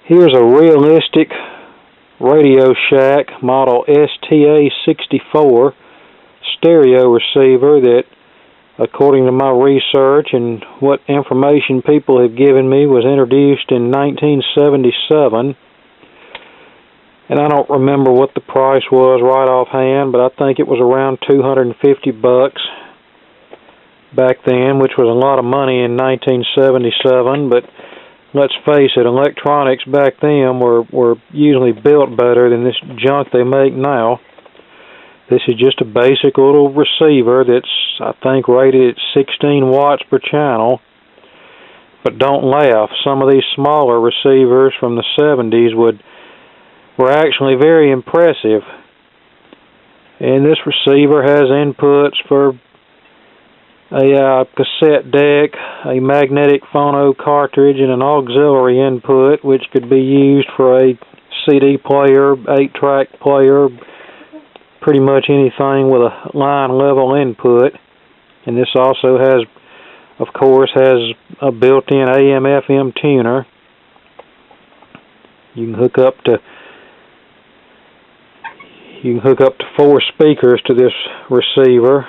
Here's a Realistic Radio Shack model STA-64 stereo receiver that, according to my research and what information people have given me, was introduced in 1977. And I don't remember what the price was right offhand, but I think it was around $250 back then, which was a lot of money in 1977. But let's face it, electronics back then were usually built better than this junk they make now. This is just a basic little receiver that's, I think, rated at 16 watts per channel. But don't laugh, some of these smaller receivers from the 70s were actually very impressive. And this receiver has inputs for a cassette deck, a magnetic phono cartridge, and an auxiliary input, which could be used for a CD player, 8-track player, pretty much anything with a line level input. And this also has, of course, a built-in AM/FM tuner. You can hook up to 4 speakers to this receiver.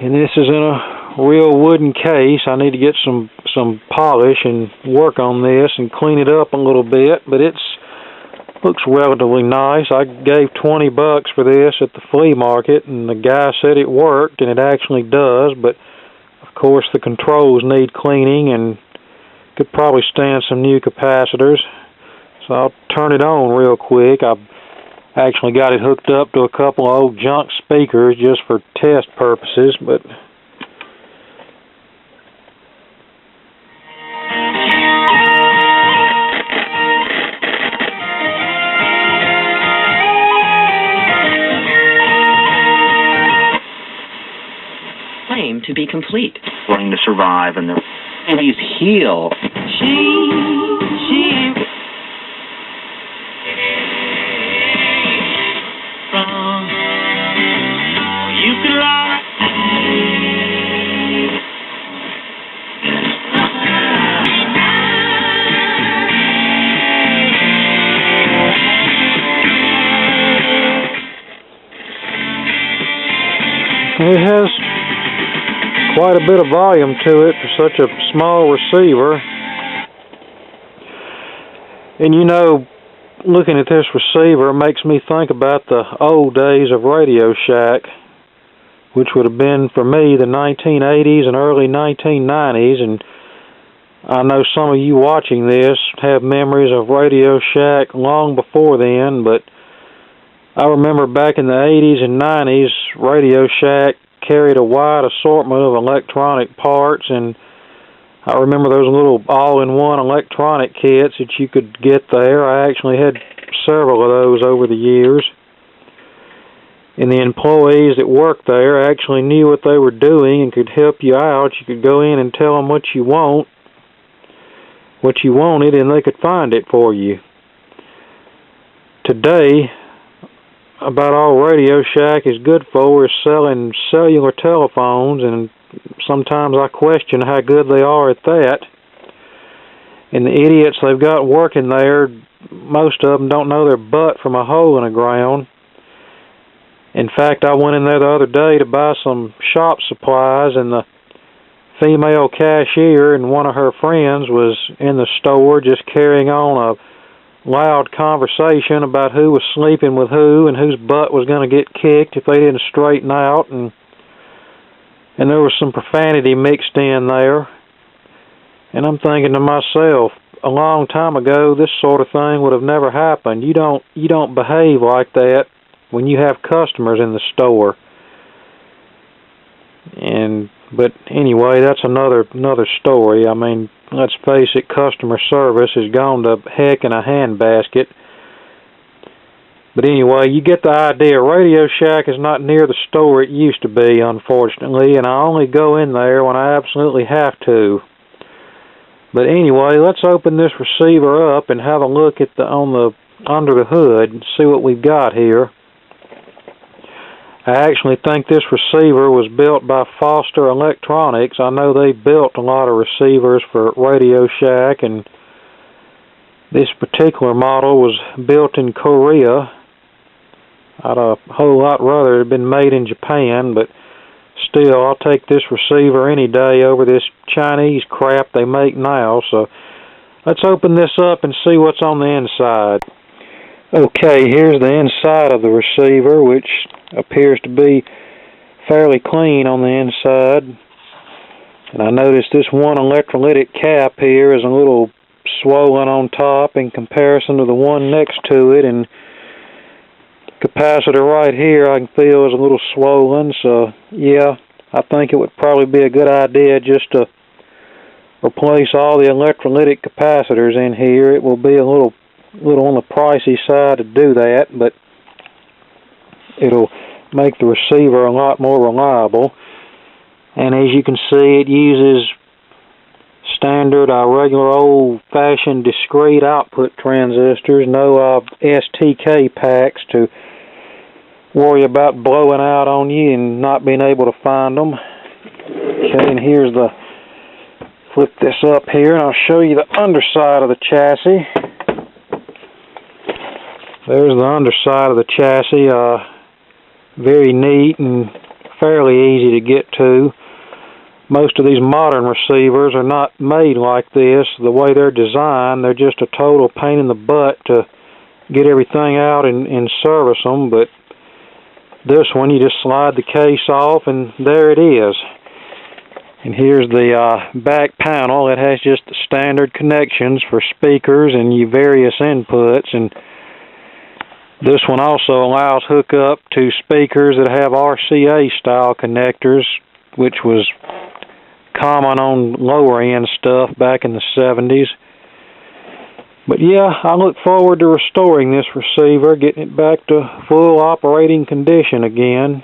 And this is in a real wooden case. I need to get some polish and work on this and clean it up a little bit, but looks relatively nice. I gave $20 for this at the flea market, and the guy said it worked, and it actually does, but of course the controls need cleaning and could probably stand some new capacitors. So I'll turn it on real quick. I've actually got it hooked up to a couple of old junk speakers just for test purposes, but claim to be complete. Learning to survive and he's heal. it has quite a bit of volume to it for such a small receiver. And you know, looking at this receiver makes me think about the old days of Radio Shack, which would have been, for me, the 1980s and early 1990s. And I know some of you watching this have memories of Radio Shack long before then, but I remember back in the 80s and 90s, Radio Shack carried a wide assortment of electronic parts, and I remember those little all-in-one electronic kits that you could get there. I actually had several of those over the years. And the employees that worked there actually knew what they were doing and could help you out. You could go in and tell them what you wanted, and they could find it for you. Today, about all Radio Shack is good for is selling cellular telephones, and sometimes I question how good they are at that. And the idiots they've got working there, most of them don't know their butt from a hole in the ground. In fact, I went in there the other day to buy some shop supplies, and the female cashier and one of her friends was in the store just carrying on a loud conversation about who was sleeping with who and whose butt was going to get kicked if they didn't straighten out, and there was some profanity mixed in there. And I'm thinking to myself, a long time ago this sort of thing would have never happened. You don't behave like that when you have customers in the store. But anyway, that's another story. I mean, let's face it, customer service has gone to heck in a handbasket. But anyway, you get the idea. Radio Shack is not near the store it used to be, unfortunately, and I only go in there when I absolutely have to. But anyway, let's open this receiver up and have a look at under the hood and see what we've got here. I actually think this receiver was built by Foster Electronics. I know they built a lot of receivers for Radio Shack, and This particular model was built in Korea. I'd a whole lot rather it had been made in Japan, but still, I'll take this receiver any day over this Chinese crap they make now. So let's open this up and see what's on the inside. Okay, here's the inside of the receiver, which appears to be fairly clean on the inside. And I noticed this one electrolytic cap here is a little swollen on top in comparison to the one next to it, and capacitor right here I can feel is a little swollen, so yeah, I think it would probably be a good idea just to replace all the electrolytic capacitors in here. It will be a little on the pricey side to do that, but it'll make the receiver a lot more reliable. And as you can see, it uses standard, regular old-fashioned discrete output transistors, no STK packs to worry about blowing out on you and not being able to find them. Okay, and here's the, flip this up here and I'll show you the underside of the chassis. There's the underside of the chassis, very neat and fairly easy to get to. Most of these modern receivers are not made like this. The way they're designed, they're just a total pain in the butt to get everything out and service them, but this one, you just slide the case off and there it is. And here's the back panel. It has just the standard connections for speakers and your various inputs, and this one also allows hookup to speakers that have RCA style connectors, which was common on lower end stuff back in the 70s. But yeah, I look forward to restoring this receiver, getting it back to full operating condition again.